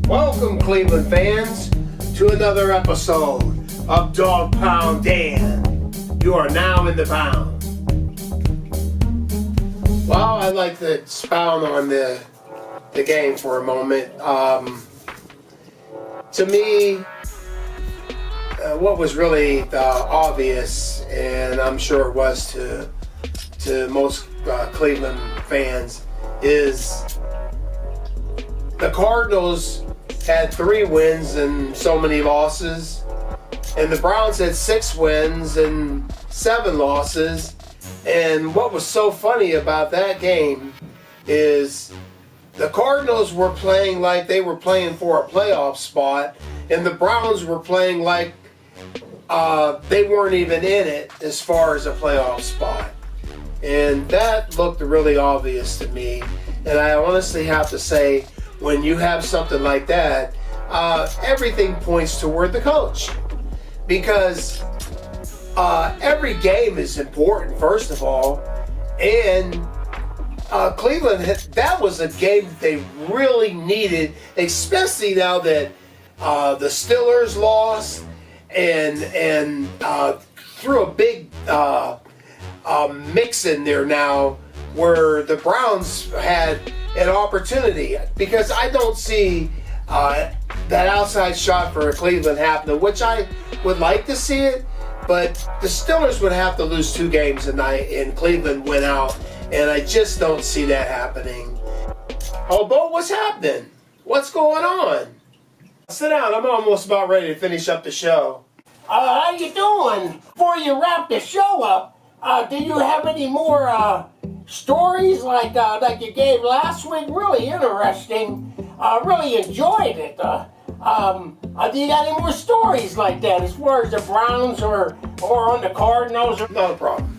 Welcome, Cleveland fans, to another episode of Dog Pound Dan. You are now in the pound. Well, I'd like to expound on the game for a moment. To me, what was really obvious, and I'm sure it was to most Cleveland fans, is the Cardinals had 3 wins and so many losses, and the Browns had 6 wins and 7 losses. And what was so funny about that game is the Cardinals were playing like they were playing for a playoff spot, and the Browns were playing like they weren't even in it as far as a playoff spot. And that looked really obvious to me. And I honestly have to say, when you have something like that, everything points toward the coach. Because every game is important, first of all. And Cleveland, that was a game that they really needed, especially now that the Steelers lost and threw a big mix in there now where the Browns had an opportunity, because I don't see that outside shot for Cleveland happening, which I would like to see it, but the Steelers would have to lose 2 games tonight and Cleveland win out, and I just don't see that happening. Oh, Bo, what's happening? What's going on? Sit down, I'm almost about ready to finish up the show. How you doing? Before you wrap the show up, do you have any more stories like you gave last week? Really interesting. Really enjoyed it. Do you got any more stories like that as far as the Browns or on the Cardinals? Not a problem.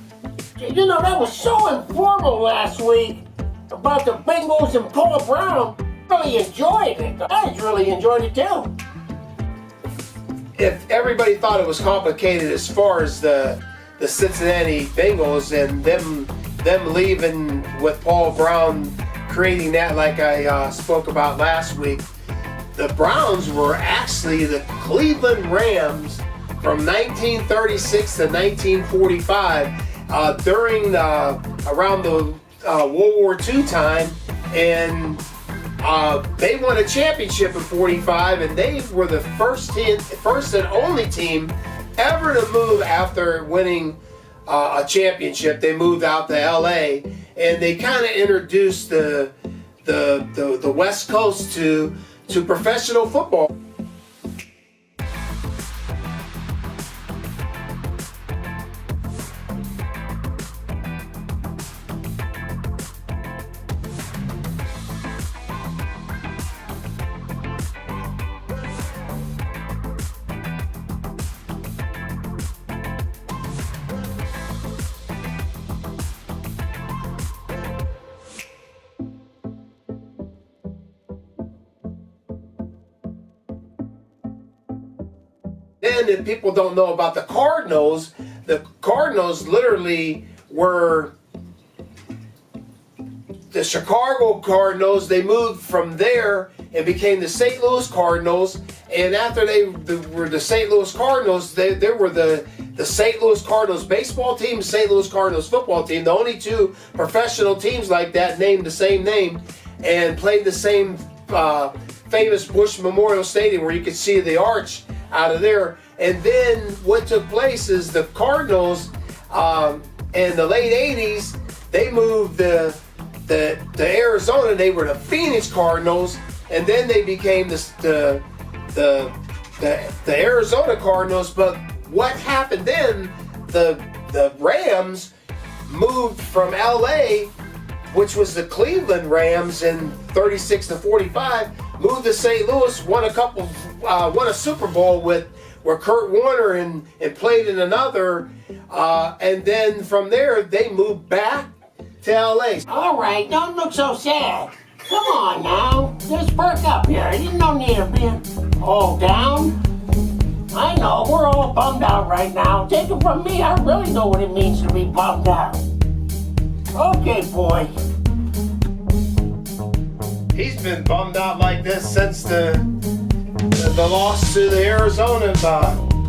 You know, that was so informal last week about the Bengals and Paul Brown. Really enjoyed it. I really enjoyed it too. If everybody thought it was complicated as far as the Cincinnati Bengals and them leaving with Paul Brown creating that, like I spoke about last week, the Browns were actually the Cleveland Rams from 1936 to 1945 during around the World War II time, and they won a championship in 45, and they were the first and only team ever to move after winning a championship. They moved out to LA, and they kind of introduced the West Coast to professional football. And if people don't know about the Cardinals literally were the Chicago Cardinals. They moved from there and became the St. Louis Cardinals. And after they were the St. Louis Cardinals, they were the St. Louis Cardinals baseball team, St. Louis Cardinals football team, the only 2 professional teams like that named the same name and played the same famous Bush Memorial Stadium where you could see the arch out of there. And then what took place is the Cardinals in the late 80s, they moved to Arizona. They were the Phoenix Cardinals, and then they became the Arizona Cardinals. But what happened then, the Rams moved from LA, which was the Cleveland Rams in 36 to 45, moved to St. Louis, won a Super Bowl with Kurt Warner and played in another, and then from there they moved back to LA. All right, don't look so sad. Come on now, just perk up here. You don't need to be all down. I know, we're all bummed out right now. Take it from me, I really know what it means to be bummed out. Okay, boy. he's been bummed out like this since the loss to the Arizona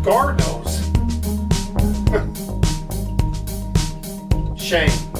Cardinals. Shame.